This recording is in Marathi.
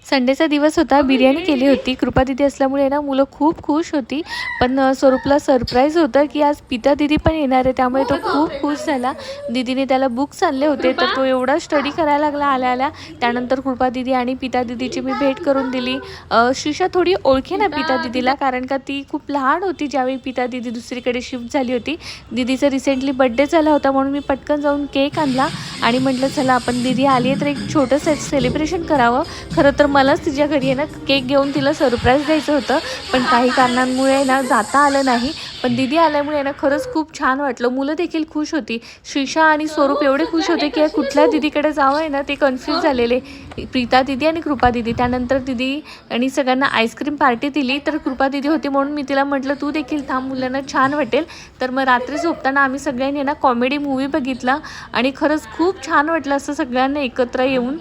संडेचा दिवस होता, बिर्याणी केली होती. कृपा दीदी असल्यामुळे ना मुलं खूप खुश होती. पण स्वरूपला सरप्राईज होतं की आज पिता दीदी पण येणार आहे, त्यामुळे तो खूप खुश झाला. दीदीने त्याला बुक्स आणले होते, तर तो एवढा स्टडी करायला लागला आल्या त्यानंतर कृपा दीदी आणि पिता दीदीची मी भेट करून दिली. श्रीषा थोडी ओळखे ना पिता दीदीला, कारण का ती खूप लहान होती ज्यावेळी पिता दीदी दुसरीकडे शिफ्ट झाली होती. दीदीचा रिसेंटली बड्डे झाला होता, म्हणून मी पटकन जाऊन केक आणला आणि म्हटलं चला आपण दीदी आली आहे तर एक छोटंसं सेलिब्रेशन करावं. खरं तर मलाच तिच्या घरी आहे ना केक घेऊन तिला सरप्राईज द्यायचं होतं, पण काही कारणांमुळे ना जाता आलं नाही. पण दीदी आल्यामुळे ना खरंच खूप छान वाटलं. मुलं देखील खुश होती. श्रीषा आणि स्वरूप एवढे खुश होते की कुठल्या दीदीकडे जावं आहे ना ते कन्फ्यूज झालेले. प्रीता दीदी आणि कृपा दीदी. त्यानंतर दीदी आणि सगळ्यांना आईस्क्रीम पार्टी दिली. तर कृपा दीदी होती म्हणून मी तिला म्हटलं तू देखील थांब, मुलांना छान वाटेल. तर मग रात्री झोपताना आम्ही सगळ्यांनी ना कॉमेडी मूवी बघितला आणि खरंच खूप छान वाटलं असं सगळ्यांना एकत्र येऊन.